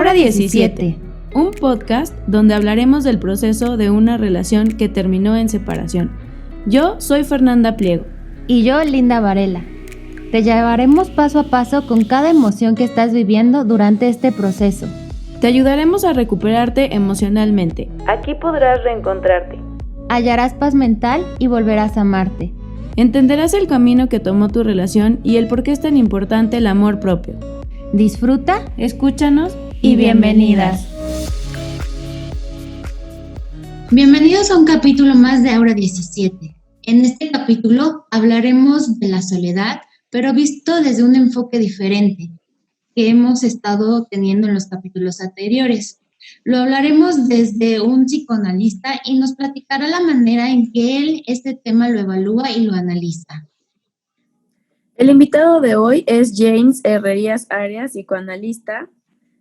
Aura 17, un podcast donde hablaremos del proceso de una relación que terminó en separación. Yo soy Fernanda Pliego. Y yo, Linda Varela. Te llevaremos paso a paso con cada emoción que estás viviendo durante este proceso. Te ayudaremos a recuperarte emocionalmente. Aquí podrás reencontrarte. Hallarás paz mental y volverás a amarte. Entenderás el camino que tomó tu relación y el por qué es tan importante el amor propio. Disfruta, escúchanos y bienvenidas. Bienvenidos a un capítulo más de Aura 17. En este capítulo hablaremos de la soledad, pero visto desde un enfoque diferente que hemos estado teniendo en los capítulos anteriores. Lo hablaremos desde un psicoanalista y nos platicará la manera en que él este tema lo evalúa y lo analiza. El invitado de hoy es James Herrerías Arias, psicoanalista,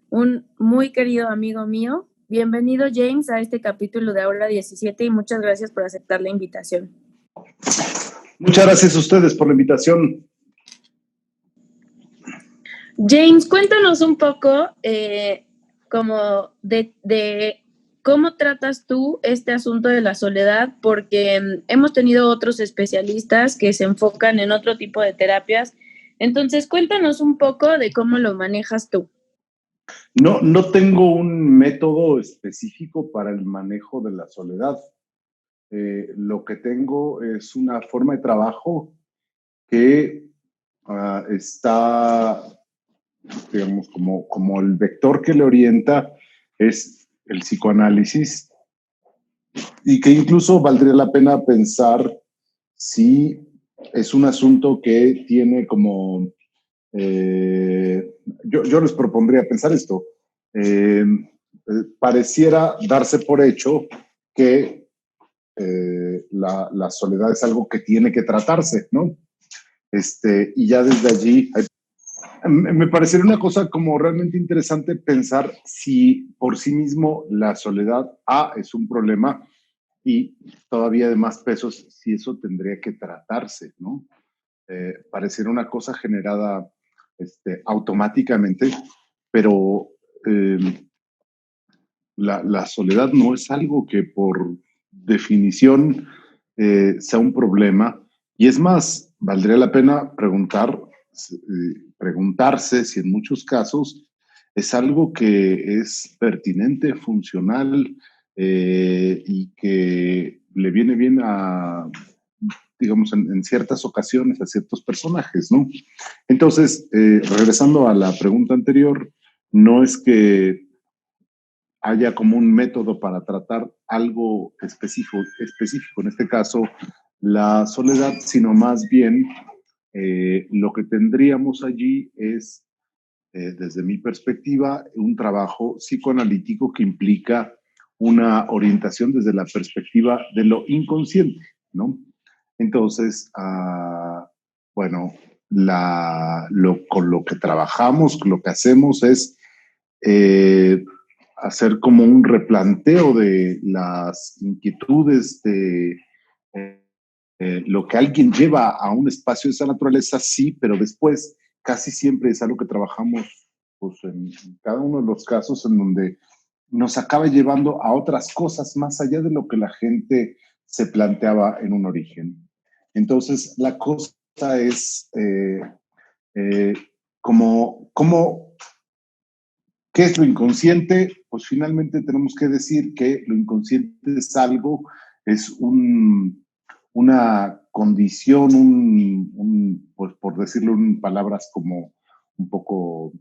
un muy querido amigo mío. Bienvenido, James, a este capítulo de Aura 17 y muchas gracias por aceptar la invitación. Muchas gracias a ustedes por la invitación. James, cuéntanos un poco como de cómo tratas tú este asunto de la soledad, porque hemos tenido otros especialistas que se enfocan en otro tipo de terapias. Entonces, cuéntanos un poco de cómo lo manejas tú. No tengo un método específico para el manejo de la soledad. Lo que tengo es una forma de trabajo que está, digamos, como el vector que le orienta es el psicoanálisis, y que incluso valdría la pena pensar si es un asunto que tiene como... yo les propondría pensar esto. Pareciera darse por hecho que la soledad es algo que tiene que tratarse, ¿no? Y ya desde allí me parecería una cosa como realmente interesante pensar si por sí mismo la soledad es un problema, y todavía de más pesos si eso tendría que tratarse, ¿no? Pareciera una cosa generada automáticamente, pero la soledad no es algo que por definición sea un problema, y es más, valdría la pena preguntarse si en muchos casos es algo que es pertinente, funcional, y que le viene bien digamos, en ciertas ocasiones a ciertos personajes, ¿no? Entonces, regresando a la pregunta anterior, no es que haya como un método para tratar algo específico, en este caso, la soledad, sino más bien lo que tendríamos allí es, desde mi perspectiva, un trabajo psicoanalítico que implica una orientación desde la perspectiva de lo inconsciente, ¿no? Entonces, bueno, con lo que trabajamos, lo que hacemos es hacer como un replanteo de las inquietudes, de lo que alguien lleva a un espacio de esa naturaleza, sí, pero después casi siempre es algo que trabajamos pues, en cada uno de los casos en donde nos acaba llevando a otras cosas más allá de lo que la gente se planteaba en un origen. Entonces, la cosa es ¿qué es lo inconsciente? Pues finalmente tenemos que decir que lo inconsciente es algo, es una condición, pues por decirlo en palabras como un poco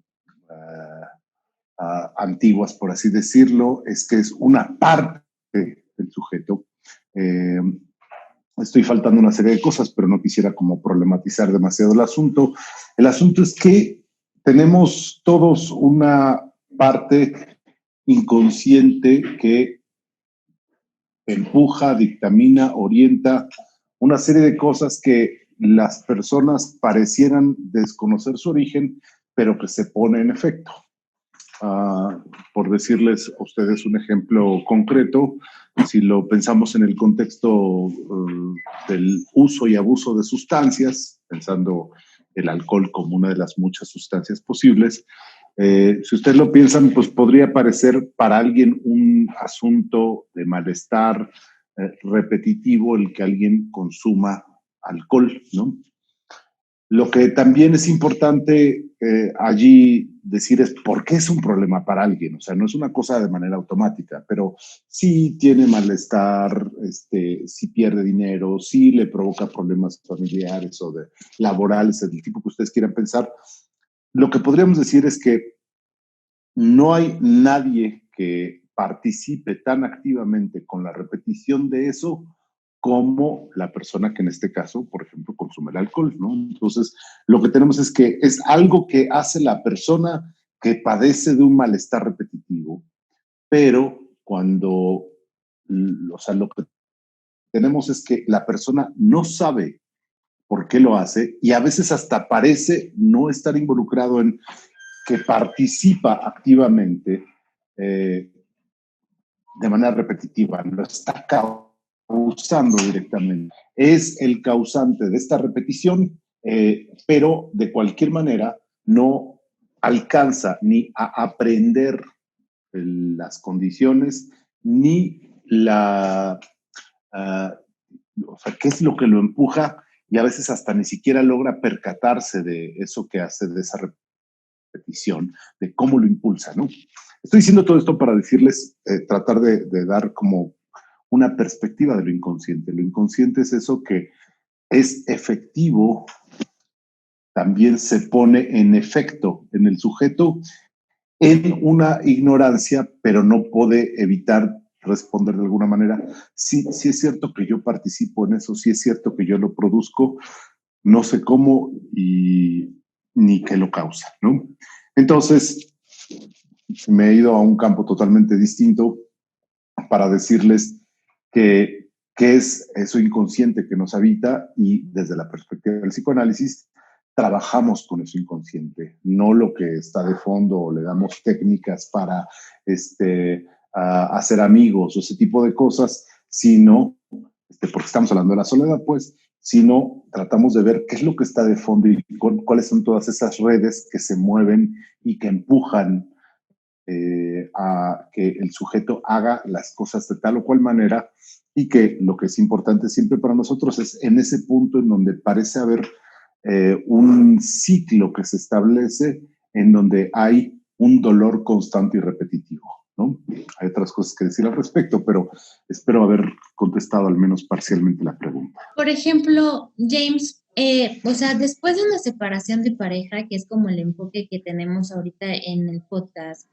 antiguas, por así decirlo, es que es una parte del sujeto. Estoy faltando una serie de cosas, pero no quisiera como problematizar demasiado el asunto. El asunto es que tenemos todos una parte inconsciente que empuja, dictamina, orienta una serie de cosas que las personas parecieran desconocer su origen, pero que se pone en efecto. Por decirles a ustedes un ejemplo concreto, si lo pensamos en el contexto del uso y abuso de sustancias, pensando el alcohol como una de las muchas sustancias posibles, Si ustedes lo piensan, pues podría parecer para alguien un asunto de malestar repetitivo el que alguien consuma alcohol, ¿no? Lo que también es importante allí decir es por qué es un problema para alguien. O sea, no es una cosa de manera automática, pero sí tiene malestar, sí pierde dinero, sí le provoca problemas familiares o de laborales, del tipo que ustedes quieran pensar. Lo que podríamos decir es que no hay nadie que participe tan activamente con la repetición de eso como la persona que en este caso, por ejemplo, consume el alcohol, ¿no? Entonces, lo que tenemos es que es algo que hace la persona que padece de un malestar repetitivo, pero cuando, o sea, lo que tenemos es que la persona no sabe por qué lo hace y a veces hasta parece no estar involucrado en que participa activamente eh, de manera repetitiva, lo está causando directamente. Es el causante de esta repetición, pero de cualquier manera no alcanza ni a aprender las condiciones ni o sea, qué es lo que lo empuja y a veces hasta ni siquiera logra percatarse de eso que hace, de esa repetición, de cómo lo impulsa, ¿no? Estoy diciendo todo esto para decirles, tratar de dar como una perspectiva de lo inconsciente. Lo inconsciente es eso que es efectivo, también se pone en efecto en el sujeto en una ignorancia, pero no puede evitar responder de alguna manera. Sí, sí es cierto que yo participo en eso, sí es cierto que yo lo produzco, no sé cómo y ni qué lo causa, ¿no? Entonces, me he ido a un campo totalmente distinto para decirles que es eso inconsciente que nos habita y desde la perspectiva del psicoanálisis trabajamos con eso inconsciente, no lo que está de fondo o le damos técnicas para hacer amigos o ese tipo de cosas, sino, porque estamos hablando de la soledad, pues, sino tratamos de ver qué es lo que está de fondo y cuáles son todas esas redes que se mueven y que empujan a que el sujeto haga las cosas de tal o cual manera y que lo que es importante siempre para nosotros es en ese punto en donde parece haber un ciclo que se establece en donde hay un dolor constante y repetitivo, ¿no? Hay otras cosas que decir al respecto, pero espero haber contestado al menos parcialmente la pregunta. Por ejemplo, James, o sea, después de una separación de pareja, que es como el enfoque que tenemos ahorita en el podcast,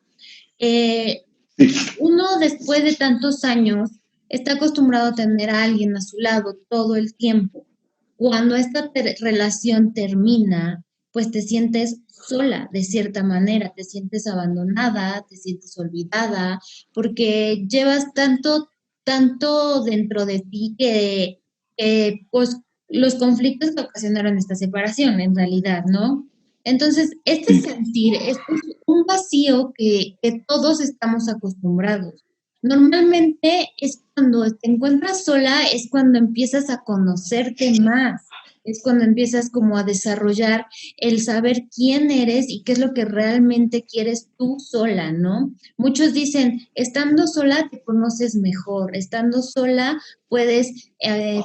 uno después de tantos años está acostumbrado a tener a alguien a su lado todo el tiempo. Cuando esta relación termina, pues te sientes sola de cierta manera, te sientes abandonada, te sientes olvidada, porque llevas tanto dentro de ti que pues los conflictos que ocasionaron esta separación en realidad, ¿no? Entonces, este sentir es un vacío que todos estamos acostumbrados. Normalmente es cuando te encuentras sola, es cuando empiezas a conocerte más, es cuando empiezas como a desarrollar el saber quién eres y qué es lo que realmente quieres tú sola, ¿no? Muchos dicen, estando sola te conoces mejor, estando sola puedes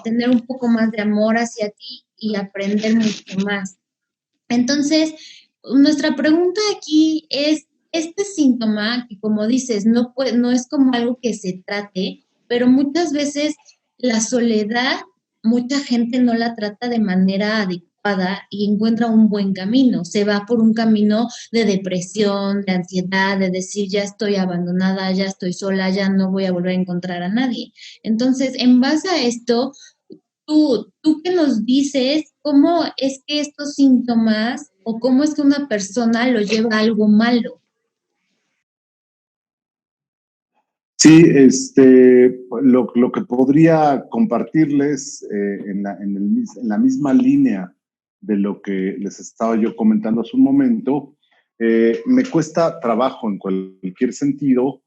tener un poco más de amor hacia ti y aprender mucho más. Entonces, nuestra pregunta aquí es, este síntoma, que como dices, no es como algo que se trate, pero muchas veces la soledad, mucha gente no la trata de manera adecuada y encuentra un buen camino. Se va por un camino de depresión, de ansiedad, de decir, ya estoy abandonada, ya estoy sola, ya no voy a volver a encontrar a nadie. Entonces, en base a esto, tú qué nos dices, ¿cómo es que estos síntomas o cómo es que una persona lo lleva a algo malo? Sí, lo que podría compartirles en la misma línea de lo que les estaba yo comentando hace un momento, me cuesta trabajo en cualquier sentido,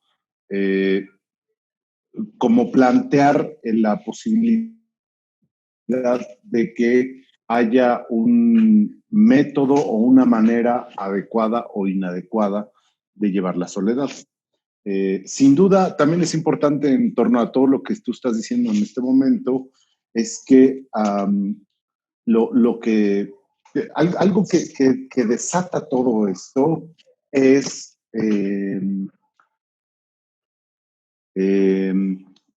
eh, como plantear la posibilidad de que haya un método o una manera adecuada o inadecuada de llevar la soledad. Sin duda, también es importante en torno a todo lo que tú estás diciendo en este momento, es que lo que, algo que desata todo esto es,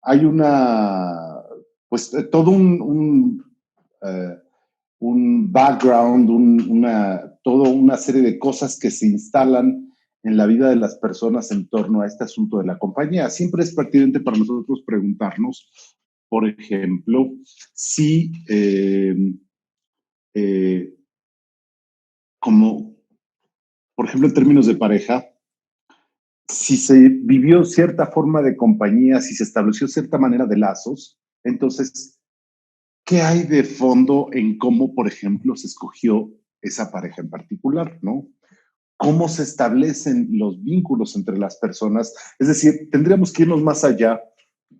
hay pues todo un background, toda una serie de cosas que se instalan en la vida de las personas en torno a este asunto de la compañía. Siempre es pertinente para nosotros preguntarnos, por ejemplo, si como, por ejemplo, en términos de pareja, si se vivió cierta forma de compañía, si se estableció cierta manera de lazos, entonces, ¿qué hay de fondo en cómo, por ejemplo, se escogió esa pareja en particular, ¿no? ¿Cómo se establecen los vínculos entre las personas? Es decir, tendríamos que irnos más allá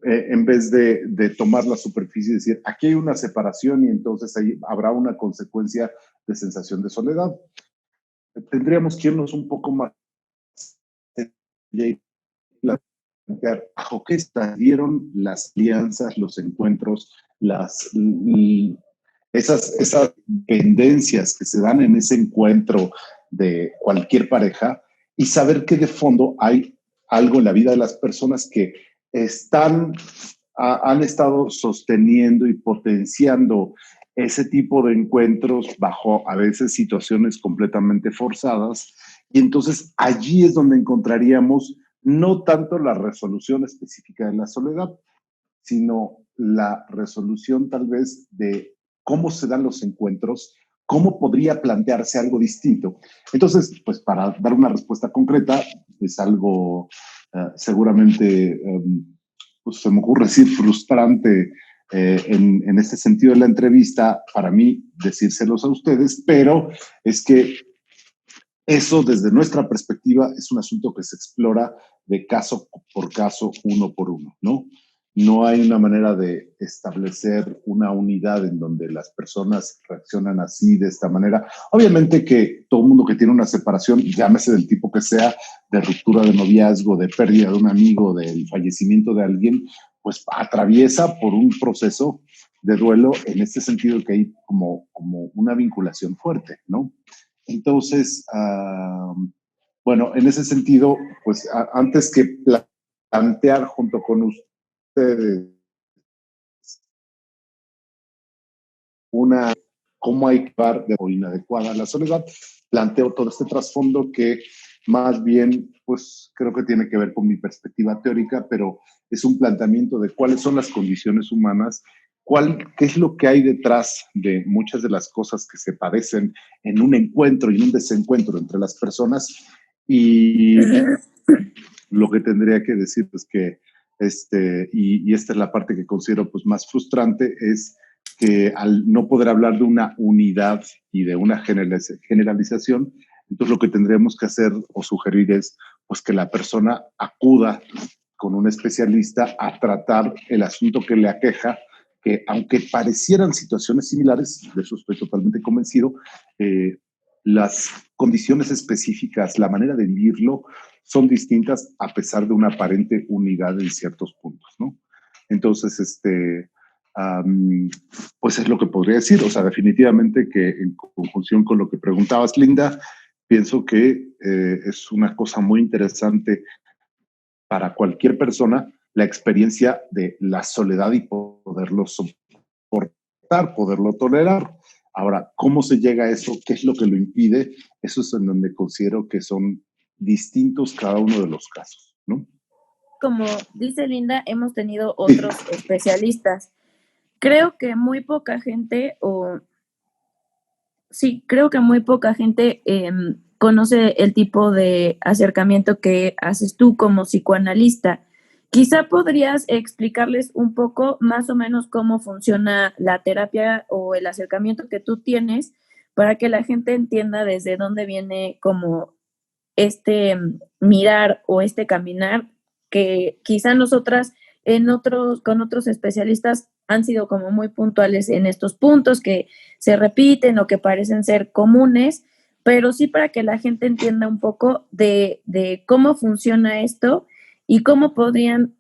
en vez de tomar la superficie y decir, aquí hay una separación y entonces ahí habrá una consecuencia de sensación de soledad. Tendríamos que irnos un poco más y plantear bajo qué salieron las alianzas, los encuentros, esas tendencias que se dan en ese encuentro de cualquier pareja y saber que de fondo hay algo en la vida de las personas que han estado sosteniendo y potenciando ese tipo de encuentros bajo a veces situaciones completamente forzadas. Y entonces allí es donde encontraríamos no tanto la resolución específica de la soledad, sino la resolución tal vez de cómo se dan los encuentros, cómo podría plantearse algo distinto. Entonces, pues para dar una respuesta concreta, pues algo seguramente, pues se me ocurre decir frustrante en este sentido de la entrevista, para mí decírselos a ustedes, pero es que eso desde nuestra perspectiva es un asunto que se explora de caso por caso, uno por uno, ¿no? No hay una manera de establecer una unidad en donde las personas reaccionan así, de esta manera. Obviamente que todo mundo que tiene una separación, llámese del tipo que sea, de ruptura de noviazgo, de pérdida de un amigo, del fallecimiento de alguien, pues atraviesa por un proceso de duelo en este sentido que hay como una vinculación fuerte, ¿no? Entonces, bueno, en ese sentido, pues antes que plantear junto con ustedes cómo hay que llevar de forma inadecuada la soledad, planteo todo este trasfondo que más bien, pues creo que tiene que ver con mi perspectiva teórica, pero es un planteamiento de cuáles son las condiciones humanas, qué es lo que hay detrás de muchas de las cosas que se padecen en un encuentro y en un desencuentro entre las personas. Y lo que tendría que decir es que, y esta es la parte que considero pues más frustrante, es que al no poder hablar de una unidad y de una generalización, entonces lo que tendríamos que hacer o sugerir es pues que la persona acuda con un especialista a tratar el asunto que le aqueja, que aunque parecieran situaciones similares, de eso estoy totalmente convencido, las condiciones específicas, la manera de vivirlo, son distintas a pesar de una aparente unidad en ciertos puntos, ¿no? Entonces, pues es lo que podría decir. O sea, definitivamente que en conjunción con lo que preguntabas, Linda, pienso que es una cosa muy interesante para cualquier persona la experiencia de la soledad y poderlo soportar, poderlo tolerar. Ahora, ¿cómo se llega a eso? ¿Qué es lo que lo impide? Eso es en donde considero que son distintos cada uno de los casos, ¿no? Como dice Linda, hemos tenido otros especialistas. Creo que muy poca gente, creo que muy poca gente conoce el tipo de acercamiento que haces tú como psicoanalista. Quizá podrías explicarles un poco más o menos cómo funciona la terapia o el acercamiento que tú tienes para que la gente entienda desde dónde viene como este mirar o este caminar que quizá nosotras con otros especialistas han sido como muy puntuales en estos puntos que se repiten o que parecen ser comunes, pero sí para que la gente entienda un poco de cómo funciona esto y cómo podrían,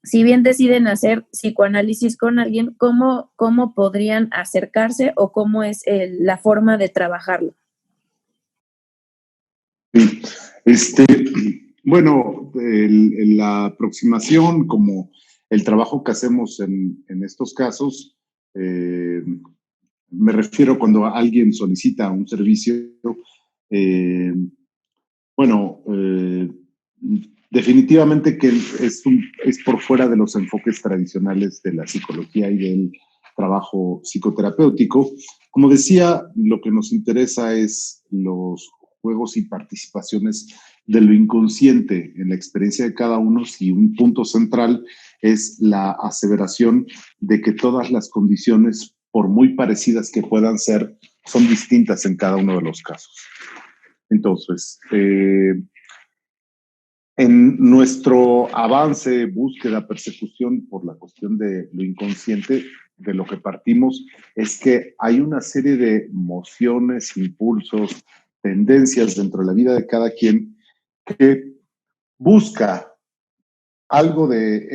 si bien deciden hacer psicoanálisis con alguien, cómo podrían acercarse o cómo es la forma de trabajarlo. Sí. Bueno, la aproximación, como el trabajo que hacemos en estos casos, me refiero cuando alguien solicita un servicio, eh, bueno, definitivamente que es por fuera de los enfoques tradicionales de la psicología y del trabajo psicoterapéutico. Como decía, lo que nos interesa es los juegos y participaciones de lo inconsciente en la experiencia de cada uno, y un punto central es la aseveración de que todas las condiciones, por muy parecidas que puedan ser, son distintas en cada uno de los casos. Entonces, en nuestro avance, búsqueda, persecución por la cuestión de lo inconsciente, de lo que partimos es que hay una serie de emociones, impulsos, tendencias dentro de la vida de cada quien que busca algo de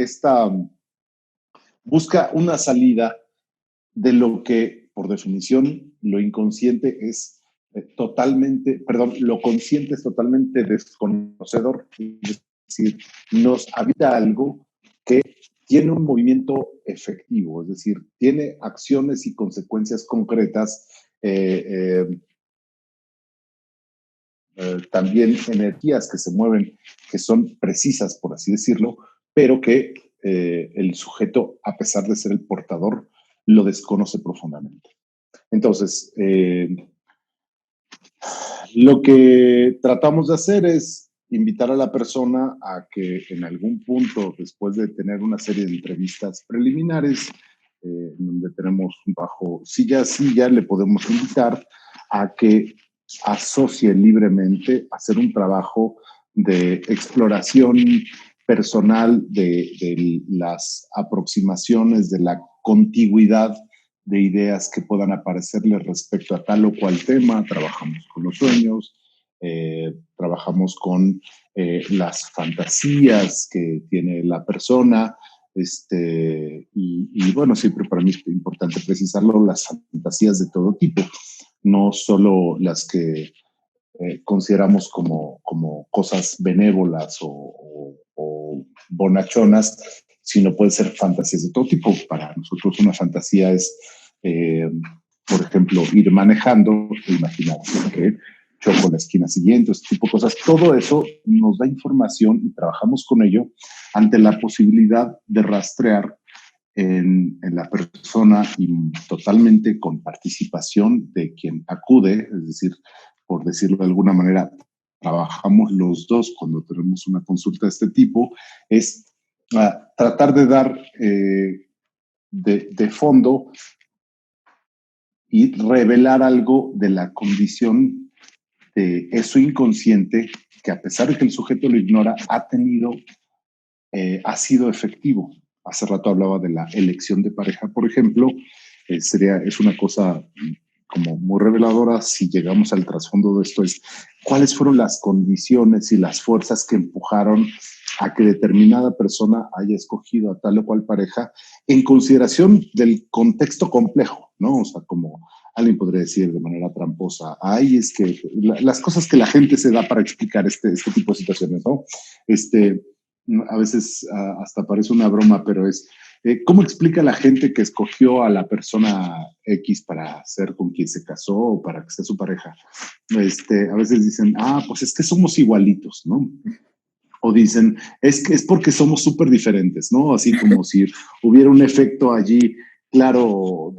busca una salida de lo que, por definición, lo inconsciente es totalmente, perdón, lo consciente es totalmente desconocedor. Es decir, nos habita algo que tiene un movimiento efectivo, es decir, tiene acciones y consecuencias concretas, también energías que se mueven, que son precisas, por así decirlo, pero que el sujeto, a pesar de ser el portador, lo desconoce profundamente. Entonces, lo que tratamos de hacer es invitar a la persona a que en algún punto, después de tener una serie de entrevistas preliminares, donde tenemos un bajo silla a silla, le podemos invitar a que asocie libremente, a hacer un trabajo de exploración personal de las aproximaciones, de la contigüidad de ideas que puedan aparecerle respecto a tal o cual tema. Trabajamos con los sueños, trabajamos con las fantasías que tiene la persona, y bueno, siempre para mí es importante precisarlo, las fantasías de todo tipo, no solo las que consideramos como cosas benévolas o bonachonas, sino puede ser fantasías de todo tipo. Para nosotros una fantasía es, por ejemplo, ir manejando e imaginar que choco en la esquina siguiente, este tipo de cosas. Todo eso nos da información y trabajamos con ello ante la posibilidad de rastrear en la persona y totalmente con participación de quien acude, es decir, por decirlo de alguna manera, trabajamos los dos cuando tenemos una consulta de este tipo, es tratar de dar de fondo y revelar algo de la condición de eso inconsciente que, a pesar de que el sujeto lo ignora, ha sido efectivo. Hace rato hablaba de la elección de pareja, por ejemplo. Es una cosa como muy reveladora si llegamos al trasfondo de esto, es cuáles fueron las condiciones y las fuerzas que empujaron a que determinada persona haya escogido a tal o cual pareja en consideración del contexto complejo, ¿no? O sea, como alguien podría decir de manera tramposa, ay, es que las cosas que la gente se da para explicar este tipo de situaciones, ¿no? A veces hasta parece una broma, pero es, ¿cómo explica la gente que escogió a la persona X para ser con quien se casó o para que sea su pareja? A veces dicen, pues es que somos igualitos, ¿no? O dicen, es que es porque somos súper diferentes, ¿no? Así como si hubiera un efecto allí, claro,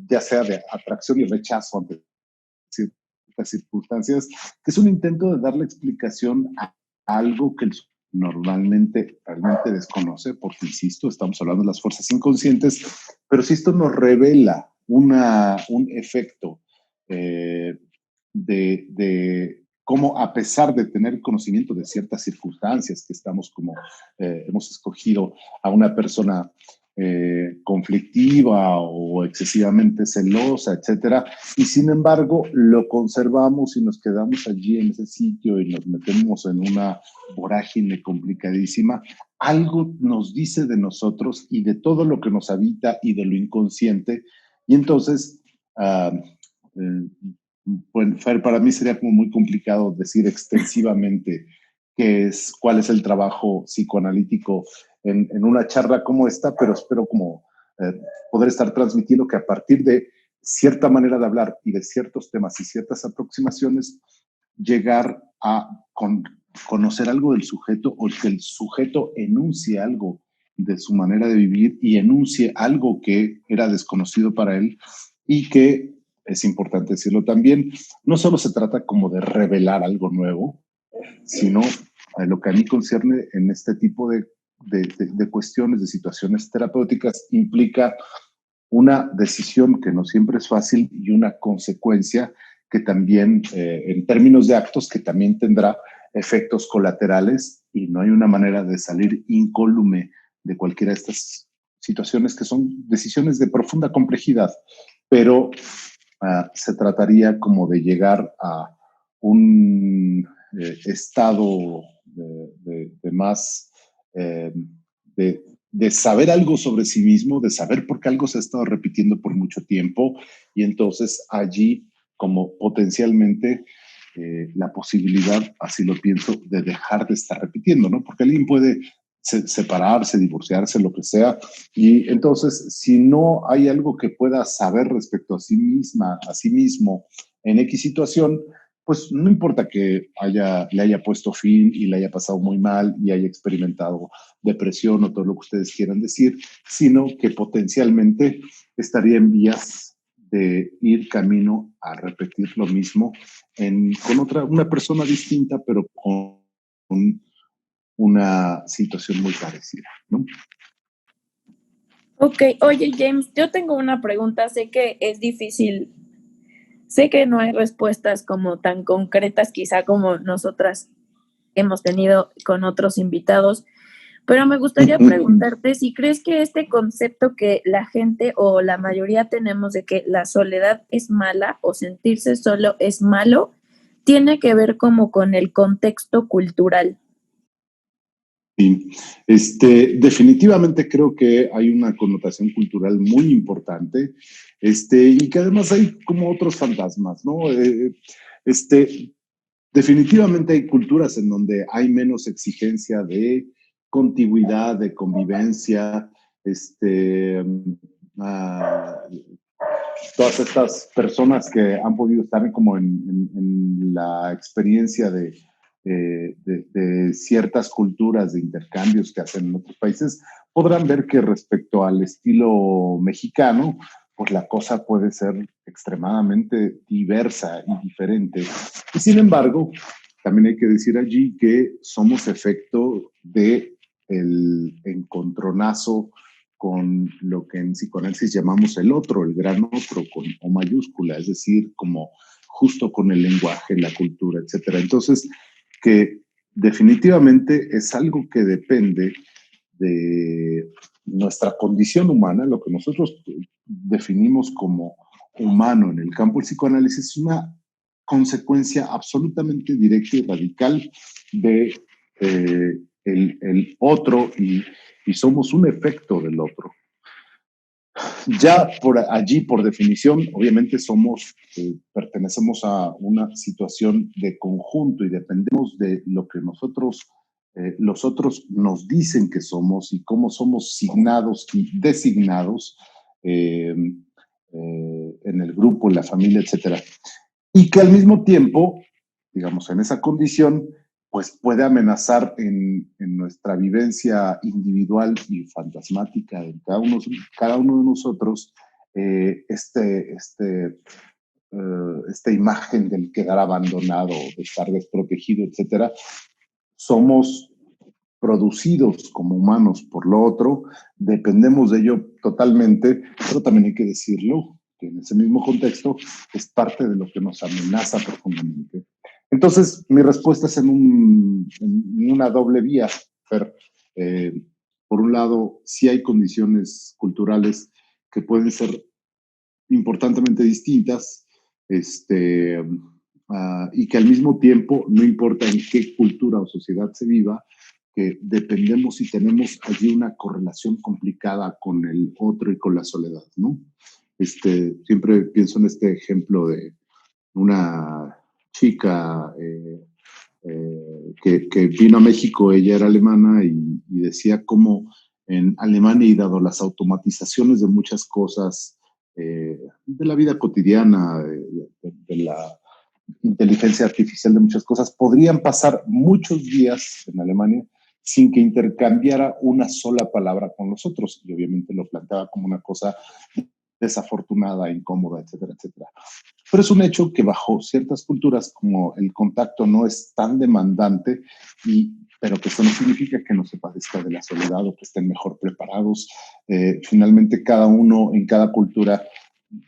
ya sea de atracción y rechazo ante ciertas circunstancias, que es un intento de darle explicación a algo que normalmente realmente desconoce, porque, insisto, estamos hablando de las fuerzas inconscientes, pero si esto nos revela un efecto de cómo, a pesar de tener conocimiento de ciertas circunstancias que estamos hemos escogido a una persona conflictiva o excesivamente celosa, etcétera, y sin embargo lo conservamos y nos quedamos allí en ese sitio y nos metemos en una vorágine complicadísima. Algo nos dice de nosotros y de todo lo que nos habita y de lo inconsciente, y entonces bueno, para mí sería como muy complicado decir extensivamente cuál es el trabajo psicoanalítico en una charla como esta, pero espero como poder estar transmitiendo que a partir de cierta manera de hablar y de ciertos temas y ciertas aproximaciones, llegar a conocer algo del sujeto, o que el sujeto enuncie algo de su manera de vivir y enuncie algo que era desconocido para él, y que es importante decirlo también, no solo se trata como de revelar algo nuevo, sino lo que a mí concierne en este tipo de cuestiones, de situaciones terapéuticas, implica una decisión que no siempre es fácil y una consecuencia que también, en términos de actos, que también tendrá efectos colaterales, y no hay una manera de salir incólume de cualquiera de estas situaciones, que son decisiones de profunda complejidad, pero se trataría como de llegar a un estado de más, de saber algo sobre sí mismo, de saber por qué algo se ha estado repitiendo por mucho tiempo, y entonces allí como potencialmente la posibilidad, así lo pienso, de dejar de estar repitiendo, ¿no? Porque alguien puede separarse, divorciarse, lo que sea, y entonces si no hay algo que pueda saber respecto a sí misma, a sí mismo en X situación, pues no importa que le haya puesto fin y le haya pasado muy mal y haya experimentado depresión o todo lo que ustedes quieran decir, sino que potencialmente estaría en vías de ir camino a repetir lo mismo con una persona distinta, pero con una situación muy parecida, ¿no? Ok, oye James, yo tengo una pregunta, sé que es difícil, sé que no hay respuestas como tan concretas quizá como nosotras hemos tenido con otros invitados, pero me gustaría preguntarte si crees que este concepto que la gente o la mayoría tenemos de que la soledad es mala o sentirse solo es malo, tiene que ver como con el contexto cultural. Sí, definitivamente creo que hay una connotación cultural muy importante, y que además hay como otros fantasmas, ¿no? Definitivamente hay culturas en donde hay menos exigencia de contigüidad, de convivencia, ah, todas estas personas que han podido estar como en la experiencia de ciertas culturas, de intercambios que hacen en otros países, podrán ver que respecto al estilo mexicano, pues la cosa puede ser extremadamente diversa y diferente. Y sin embargo, también hay que decir allí que somos efecto de el encontronazo con lo que en psicoanálisis llamamos el otro, el gran otro, con O mayúscula, es decir, como justo con el lenguaje, la cultura, etcétera. Entonces, que definitivamente es algo que depende de nuestra condición humana, lo que nosotros definimos como humano en el campo del psicoanálisis, es una consecuencia absolutamente directa y radical de el otro, y somos un efecto del otro. Ya por allí, por definición, obviamente pertenecemos a una situación de conjunto y dependemos de lo que los otros nos dicen que somos y cómo somos signados y designados en el grupo, en la familia, etcétera. Y que al mismo tiempo, digamos, en esa condición, pues puede amenazar en nuestra vivencia individual y fantasmática en cada uno de nosotros, esta imagen del quedar abandonado, de estar desprotegido, etcétera. Somos producidos como humanos por lo otro, dependemos de ello totalmente, pero también hay que decirlo, que en ese mismo contexto es parte de lo que nos amenaza profundamente. Entonces, mi respuesta es en una doble vía, Fer. por un lado, sí hay condiciones culturales que pueden ser importantemente distintas, y que al mismo tiempo, no importa en qué cultura o sociedad se viva, que dependemos y tenemos allí una correlación complicada con el otro y con la soledad, ¿no? Siempre pienso en este ejemplo de una chica que vino a México, ella era alemana y decía cómo en Alemania, y dado las automatizaciones de muchas cosas, de la vida cotidiana, de la inteligencia artificial, de muchas cosas, podrían pasar muchos días en Alemania sin que intercambiara una sola palabra con los otros. Y obviamente lo planteaba como una cosa desafortunada, incómoda, etcétera, etcétera. Pero es un hecho que bajo ciertas culturas, como el contacto no es tan demandante, pero que eso no significa que no se padezca de la soledad o que estén mejor preparados. Finalmente, cada uno en cada cultura,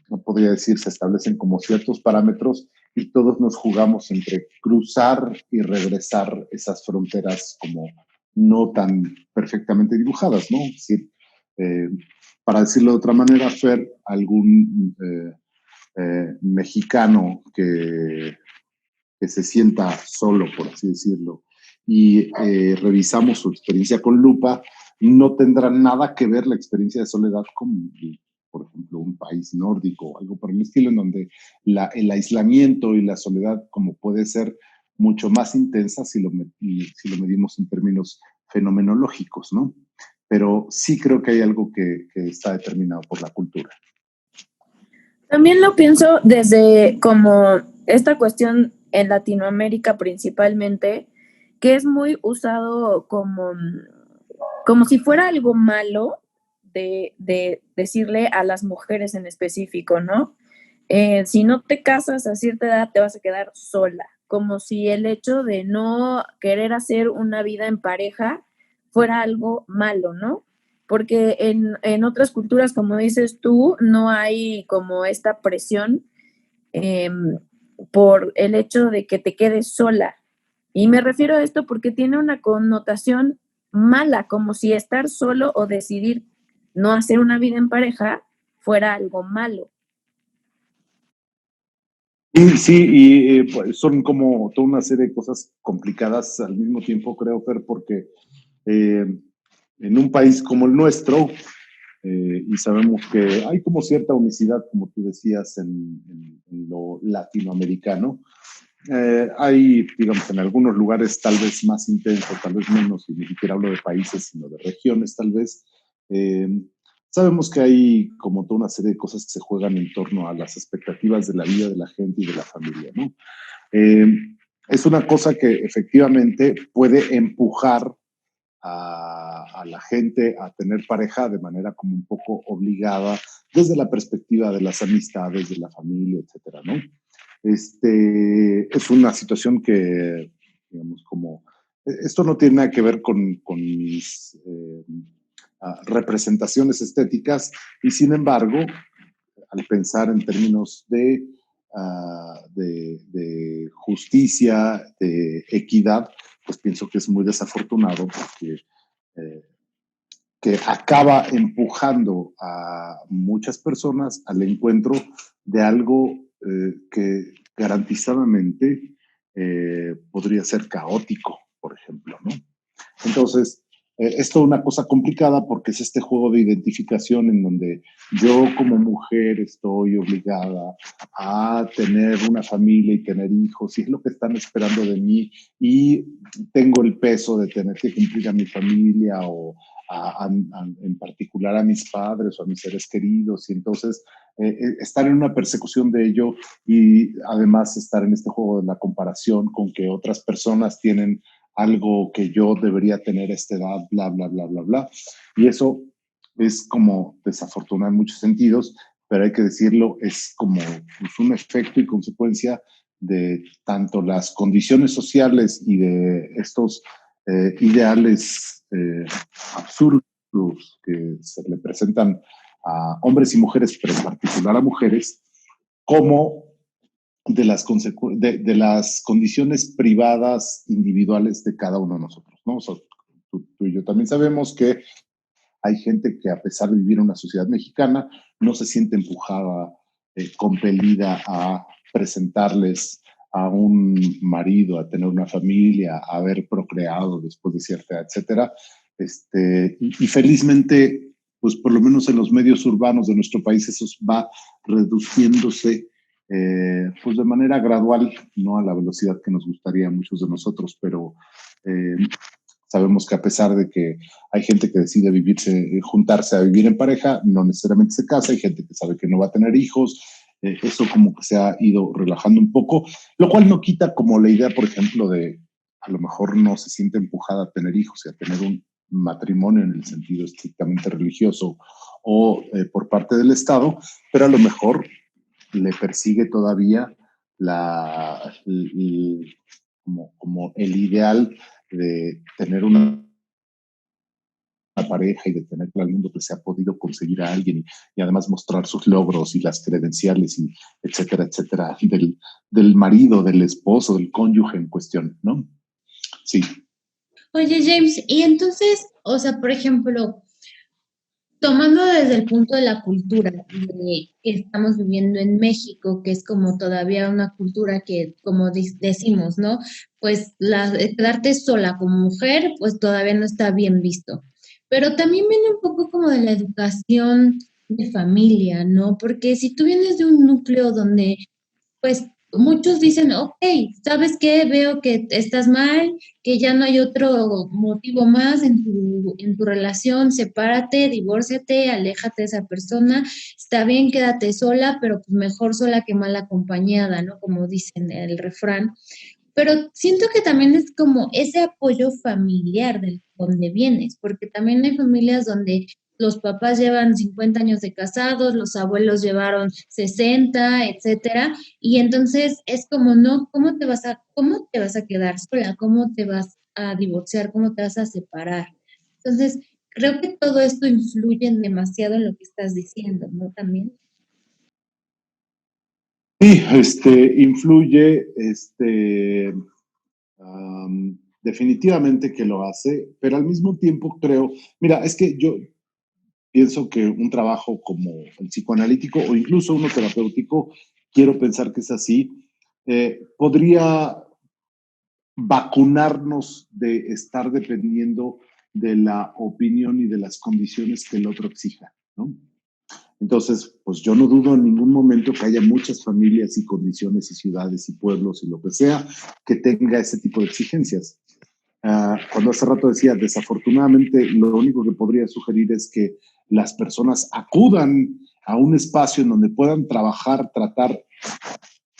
no podría decir, se establecen como ciertos parámetros y todos nos jugamos entre cruzar y regresar esas fronteras como no tan perfectamente dibujadas, ¿no? Es decir, para decirlo de otra manera, Fer, algún mexicano que se sienta solo, por así decirlo, y revisamos su experiencia con lupa, no tendrá nada que ver la experiencia de soledad con, por ejemplo, un país nórdico o algo por el estilo, en donde el aislamiento y la soledad como puede ser mucho más intensa si lo medimos en términos fenomenológicos, ¿no? Pero sí creo que hay algo que está determinado por la cultura. También lo pienso desde como esta cuestión en Latinoamérica principalmente, que es muy usado como si fuera algo malo de decirle a las mujeres en específico, ¿no? Si no te casas a cierta edad te vas a quedar sola, como si el hecho de no querer hacer una vida en pareja fuera algo malo, ¿no? Porque en otras culturas, como dices tú, no hay como esta presión eh, por el hecho de que te quedes sola. Y me refiero a esto porque tiene una connotación mala, como si estar solo o decidir no hacer una vida en pareja fuera algo malo. Sí, y pues son como toda una serie de cosas complicadas al mismo tiempo, creo, Fer, porque eh, en un país como el nuestro, y sabemos que hay como cierta unicidad, como tú decías, en lo latinoamericano. Hay, digamos, en algunos lugares tal vez más intenso, tal vez menos, y ni siquiera hablo de países, sino de regiones tal vez. Eh, Sabemos que hay como toda una serie de cosas que se juegan en torno a las expectativas de la vida de la gente y de la familia, ¿no? Eh, es una cosa que efectivamente puede empujar a la gente a tener pareja de manera como un poco obligada desde la perspectiva de las amistades, de la familia, etcétera, ¿no? Es una situación que, digamos, como, esto no tiene nada que ver con mis representaciones estéticas y sin embargo, al pensar en términos de justicia, de equidad, pues pienso que es muy desafortunado porque eh, que acaba empujando a muchas personas al encuentro de algo que garantizadamente podría ser caótico, por ejemplo, ¿no? Entonces, es toda una cosa complicada porque es este juego de identificación en donde yo como mujer estoy obligada a tener una familia y tener hijos, y es lo que están esperando de mí, y tengo el peso de tener que cumplir a mi familia o en particular a mis padres o a mis seres queridos, y entonces estar en una persecución de ello y además estar en este juego de la comparación con que otras personas tienen algo que yo debería tener a esta edad, bla, bla, bla, bla, bla. Y eso es como desafortunado en muchos sentidos, pero hay que decirlo, es como pues, un efecto y consecuencia de tanto las condiciones sociales y de estos ideales absurdos que se le presentan a hombres y mujeres, pero en particular a mujeres, como de las condiciones privadas individuales de cada uno de nosotros, ¿no? O sea, tú y yo también sabemos que hay gente que a pesar de vivir en una sociedad mexicana, no se siente empujada, compelida a presentarles a un marido, a tener una familia, a haber procreado después de cierta edad, etcétera. Y felizmente, pues por lo menos en los medios urbanos de nuestro país eso va reduciéndose pues de manera gradual, no a la velocidad que nos gustaría a muchos de nosotros, pero sabemos que a pesar de que hay gente que decide juntarse a vivir en pareja, no necesariamente se casa, hay gente que sabe que no va a tener hijos, eso como que se ha ido relajando un poco, lo cual no quita como la idea, por ejemplo, de a lo mejor no se siente empujada a tener hijos y a tener un matrimonio en el sentido estrictamente religioso o por parte del Estado, pero a lo mejor le persigue todavía como el ideal de tener una pareja y de tener al mundo que se ha podido conseguir a alguien y además mostrar sus logros y las credenciales y etcétera, etcétera, del marido, del esposo, del cónyuge en cuestión, ¿no? Sí. Oye, James, y entonces, o sea, por ejemplo, tomando desde el punto de la cultura que estamos viviendo en México, que es como todavía una cultura que, como decimos, ¿no? Pues quedarte sola como mujer, pues todavía no está bien visto. Pero también viene un poco como de la educación de familia, ¿no? Porque si tú vienes de un núcleo donde pues muchos dicen, ok, ¿sabes qué? Veo que estás mal, que ya no hay otro motivo más en tu relación, sepárate, divórciate, aléjate de esa persona, está bien, quédate sola, pero pues mejor sola que mal acompañada, ¿no? Como dicen el refrán. Pero siento que también es como ese apoyo familiar del donde vienes, porque también hay familias donde los papás llevan 50 años de casados, los abuelos llevaron 60, etcétera, y entonces es como, no, cómo te vas a quedar sola? ¿Cómo te vas a divorciar? ¿Cómo te vas a separar? Entonces, creo que todo esto influye demasiado en lo que estás diciendo, ¿no? También. Sí, influye, definitivamente que lo hace, pero al mismo tiempo creo, mira, es que yo pienso que un trabajo como el psicoanalítico o incluso uno terapéutico, quiero pensar que es así, podría vacunarnos de estar dependiendo de la opinión y de las condiciones que el otro exija, ¿no? Entonces, pues yo no dudo en ningún momento que haya muchas familias y condiciones y ciudades y pueblos y lo que sea que tenga ese tipo de exigencias. Cuando hace rato decía, desafortunadamente, lo único que podría sugerir es que las personas acudan a un espacio en donde puedan trabajar, tratar,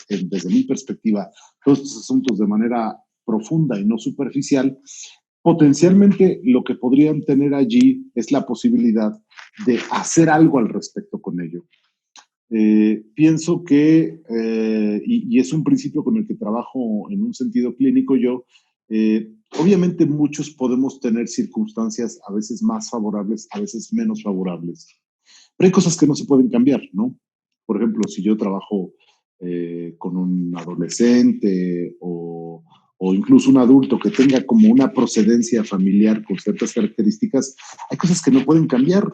desde mi perspectiva, todos estos asuntos de manera profunda y no superficial. Potencialmente lo que podrían tener allí es la posibilidad de hacer algo al respecto con ello. Pienso que, y es un principio con el que trabajo en un sentido clínico yo, obviamente muchos podemos tener circunstancias a veces más favorables, a veces menos favorables, pero hay cosas que no se pueden cambiar, ¿no? Por ejemplo, si yo trabajo con un adolescente o incluso un adulto que tenga como una procedencia familiar con ciertas características, hay cosas que no pueden cambiar.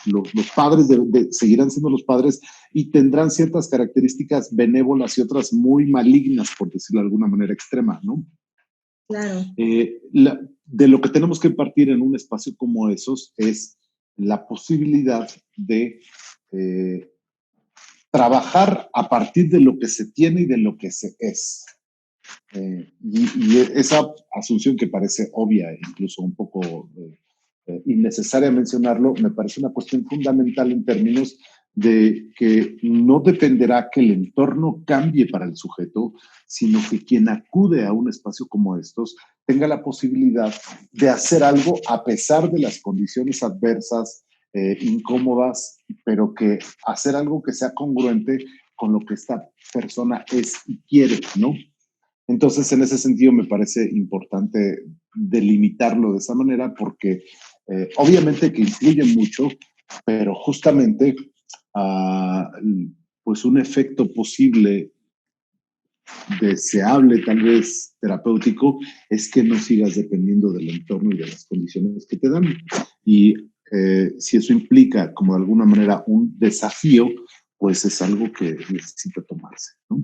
Los padres seguirán siendo los padres y tendrán ciertas características benévolas y otras muy malignas, por decirlo de alguna manera extrema, ¿no? Claro. De lo que tenemos que partir en un espacio como esos es la posibilidad de trabajar a partir de lo que se tiene y de lo que se es. Y esa asunción que parece obvia, incluso un poco innecesaria mencionarlo, me parece una cuestión fundamental en términos de que no dependerá que el entorno cambie para el sujeto, sino que quien acude a un espacio como estos tenga la posibilidad de hacer algo a pesar de las condiciones adversas, incómodas, pero que hacer algo que sea congruente con lo que esta persona es y quiere, ¿no? Entonces, en ese sentido, me parece importante delimitarlo de esa manera porque obviamente que influye mucho, pero justamente pues un efecto posible, deseable, tal vez terapéutico, es que no sigas dependiendo del entorno y de las condiciones que te dan. Y si eso implica como de alguna manera un desafío, pues es algo que necesita tomarse, ¿no?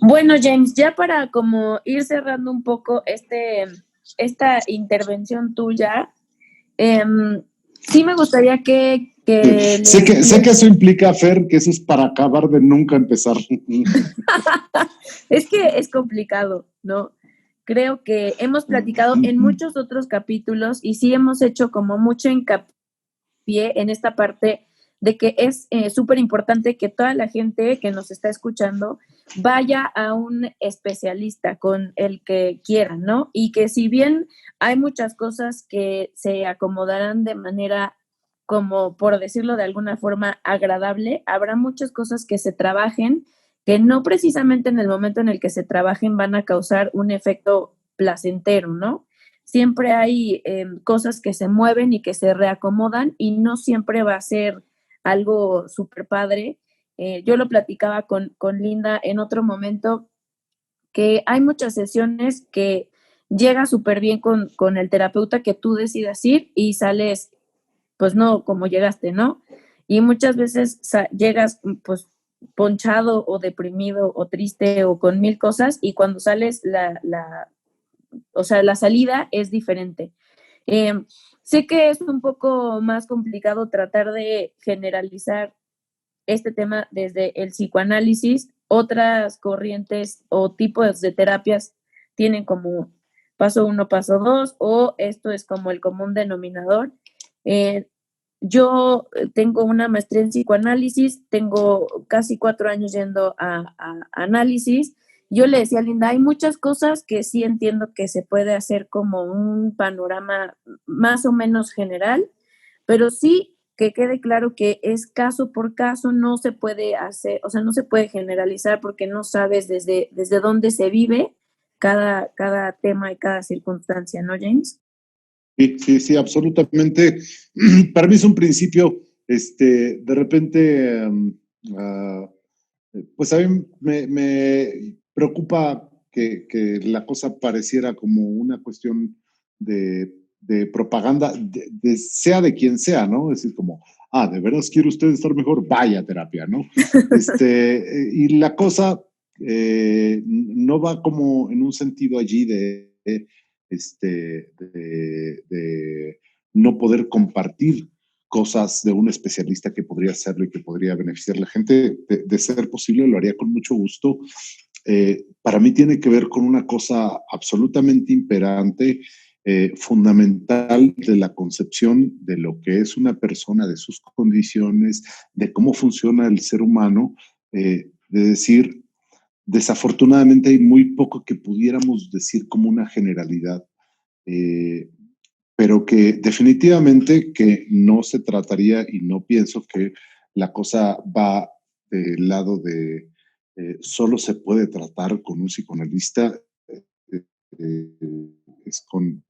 Bueno, James, ya para como ir cerrando un poco esta intervención tuya, sí me gustaría que sé que eso implica, Fer, que eso es para acabar de nunca empezar. Es que es complicado, ¿no? Creo que hemos platicado en muchos otros capítulos y sí hemos hecho como mucho hincapié en esta parte de que es súper importante que toda la gente que nos está escuchando vaya a un especialista con el que quieran, ¿no? Y que si bien hay muchas cosas que se acomodarán de manera, como por decirlo de alguna forma, agradable, habrá muchas cosas que se trabajen que no precisamente en el momento en el que se trabajen van a causar un efecto placentero, ¿no? Siempre hay cosas que se mueven y que se reacomodan y no siempre va a ser algo súper padre. Yo lo platicaba con Linda en otro momento, que hay muchas sesiones que llega súper bien con el terapeuta que tú decidas ir y sales, pues no como llegaste, ¿no? Y muchas veces llegas pues ponchado o deprimido o triste o con mil cosas y cuando sales o sea, la salida es diferente. Eh, Sé que es un poco más complicado tratar de generalizar este tema desde el psicoanálisis. Otras corrientes o tipos de terapias tienen como paso uno, paso dos, o esto es como el común denominador. Eh, yo tengo una maestría en psicoanálisis, tengo casi 4 años yendo a análisis. Yo le decía a Linda, hay muchas cosas que sí entiendo que se puede hacer como un panorama más o menos general, pero sí que quede claro que es caso por caso, no se puede hacer, o sea, no se puede generalizar porque no sabes desde dónde se vive cada tema y cada circunstancia, ¿no, James? Sí, absolutamente. Para mí es un principio, de repente, pues a mí me preocupa que la cosa pareciera como una cuestión de propaganda, sea de quien sea, ¿no? Es decir, como, ¿de veras quiere usted estar mejor? Vaya a terapia, ¿no? Y la cosa no va como en un sentido allí de no poder compartir cosas de un especialista que podría hacerlo y que podría beneficiar a la gente. De ser posible, lo haría con mucho gusto. Para mí tiene que ver con una cosa absolutamente imperante, fundamental de la concepción de lo que es una persona, de sus condiciones, de cómo funciona el ser humano, de decir, desafortunadamente hay muy poco que pudiéramos decir como una generalidad, pero que definitivamente que no se trataría, y no pienso que la cosa va del lado de solo se puede tratar con un psicoanalista, eh, es con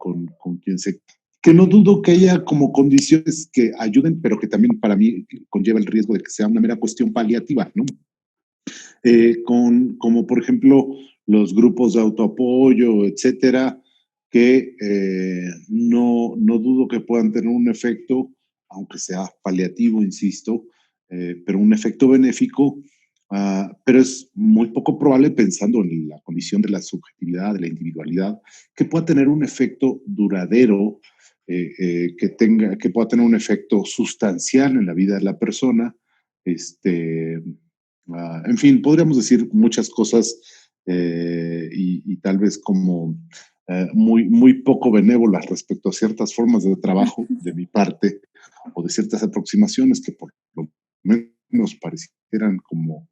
quien se... Que no dudo que haya como condiciones que ayuden, pero que también para mí conlleva el riesgo de que sea una mera cuestión paliativa, ¿no? Como por ejemplo los grupos de autoapoyo, etcétera, que no dudo que puedan tener un efecto, aunque sea paliativo, insisto, pero un efecto benéfico, pero es muy poco probable, pensando en la condición de la subjetividad, de la individualidad, que pueda tener un efecto duradero, que pueda tener un efecto sustancial en la vida de la persona. En fin, podríamos decir muchas cosas, y tal vez como muy poco benévolas respecto a ciertas formas de trabajo de mi parte, o de ciertas aproximaciones que por lo menos parecieran como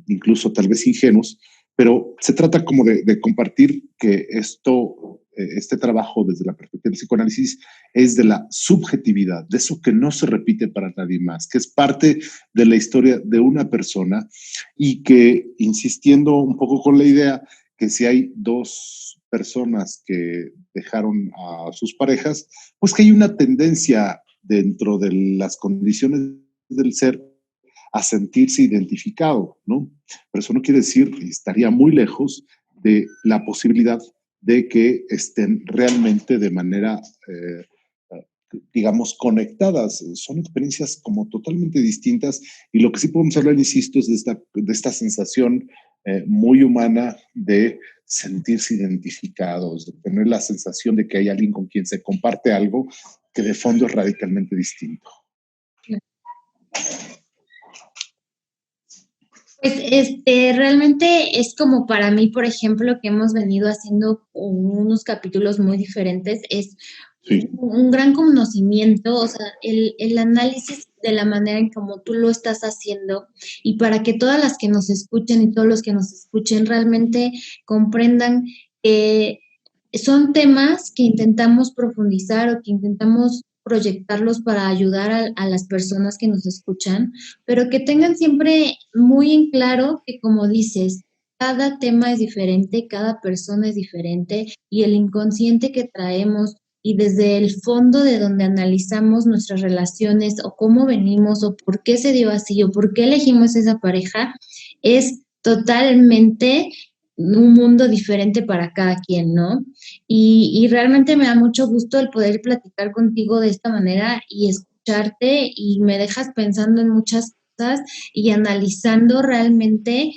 incluso tal vez ingenuos, pero se trata como de compartir que este trabajo desde la perspectiva del psicoanálisis es de la subjetividad, de eso que no se repite para nadie más, que es parte de la historia de una persona, y que, insistiendo un poco con la idea que si hay dos personas que dejaron a sus parejas, pues que hay una tendencia dentro de las condiciones del ser a sentirse identificado, ¿no? Pero eso no quiere decir, y estaría muy lejos de la posibilidad de que estén realmente de manera digamos, conectadas. Son experiencias como totalmente distintas y lo que sí podemos hablar, insisto, es de esta sensación muy humana de sentirse identificados, de tener la sensación de que hay alguien con quien se comparte algo que de fondo es radicalmente distinto. Pues realmente es como para mí, por ejemplo, que hemos venido haciendo unos capítulos muy diferentes, es Sí. un gran conocimiento, o sea, el análisis de la manera en como tú lo estás haciendo y para que todas las que nos escuchen y todos los que nos escuchen realmente comprendan que son temas que intentamos profundizar o que intentamos proyectarlos para ayudar a las personas que nos escuchan, pero que tengan siempre muy en claro que, como dices, cada tema es diferente, cada persona es diferente y el inconsciente que traemos y desde el fondo de donde analizamos nuestras relaciones o cómo venimos o por qué se dio así o por qué elegimos esa pareja, es totalmente un mundo diferente para cada quien, ¿no? Y realmente me da mucho gusto el poder platicar contigo de esta manera y escucharte y me dejas pensando en muchas cosas y analizando realmente,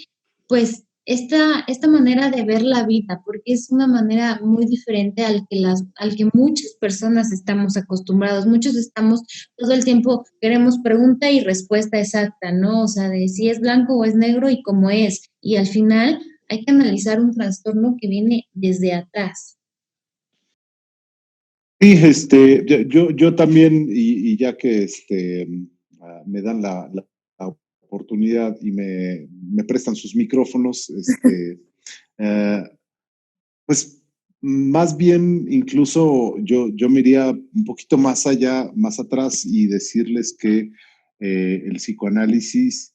pues, esta manera de ver la vida, porque es una manera muy diferente al que muchas personas estamos acostumbrados. Muchos estamos todo el tiempo, queremos pregunta y respuesta exacta, ¿no? O sea, de si es blanco o es negro y cómo es. Y al final hay que analizar un trastorno que viene desde atrás. Sí, yo también, y ya que me dan la oportunidad y me prestan sus micrófonos, eh, pues más bien incluso yo me iría un poquito más allá, más atrás y decirles que el psicoanálisis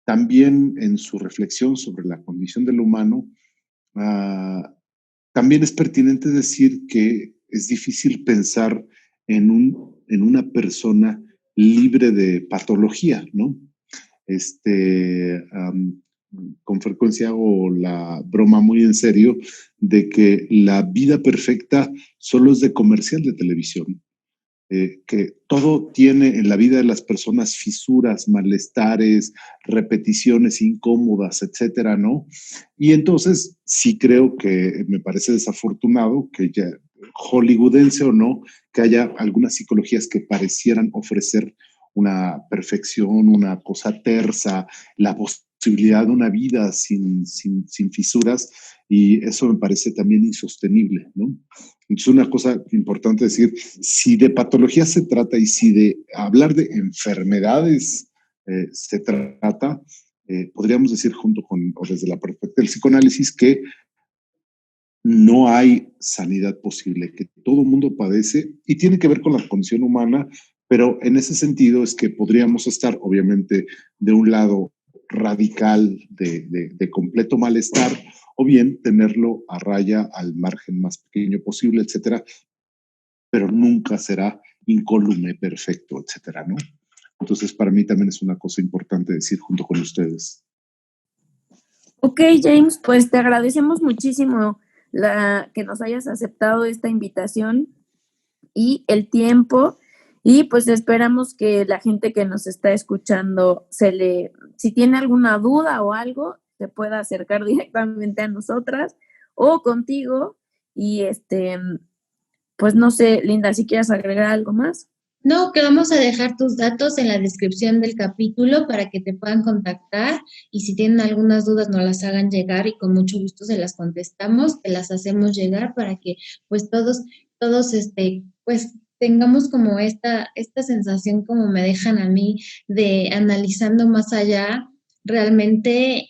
también en su reflexión sobre la condición del humano, ah, también es pertinente decir que es difícil pensar en una persona libre de patología, ¿no? Con frecuencia hago la broma muy en serio de que la vida perfecta solo es de comercial de televisión. Que todo tiene en la vida de las personas fisuras, malestares, repeticiones incómodas, etcétera, ¿no? Y entonces sí creo que me parece desafortunado que ya, hollywoodense o no, que haya algunas psicologías que parecieran ofrecer una perfección, una cosa tersa, la posibilidad de una vida sin fisuras, y eso me parece también insostenible, ¿no? Entonces, una cosa importante decir, si de patología se trata y si de hablar de enfermedades se trata, podríamos decir junto con, o desde la perspectiva del psicoanálisis, que no hay sanidad posible, que todo el mundo padece y tiene que ver con la condición humana, pero en ese sentido es que podríamos estar, obviamente, de un lado radical de completo malestar, o bien tenerlo a raya al margen más pequeño posible, etcétera, pero nunca será incólume, perfecto, etcétera, ¿no? Entonces, para mí también es una cosa importante decir junto con ustedes. Ok, James, pues te agradecemos muchísimo que nos hayas aceptado esta invitación y el tiempo, y pues esperamos que la gente que nos está escuchando si tiene alguna duda o algo, se pueda acercar directamente a nosotras o contigo, y pues no sé, Linda, si quieres agregar algo más. No, que vamos a dejar tus datos en la descripción del capítulo para que te puedan contactar y si tienen algunas dudas nos las hagan llegar y con mucho gusto se las contestamos, te las hacemos llegar para que pues todos, pues tengamos como esta sensación como me dejan a mí de analizando más allá realmente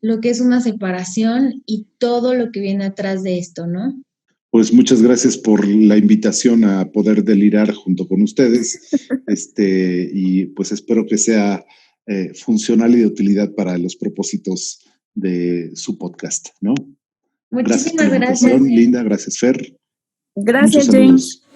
lo que es una separación y todo lo que viene atrás de esto, ¿no? Pues muchas gracias por la invitación a poder delirar junto con ustedes, y pues espero que sea funcional y de utilidad para los propósitos de su podcast, ¿no? Muchísimas Gracias por la invitación, gracias. Linda, gracias, Fer. Gracias, Muchos saludos. James.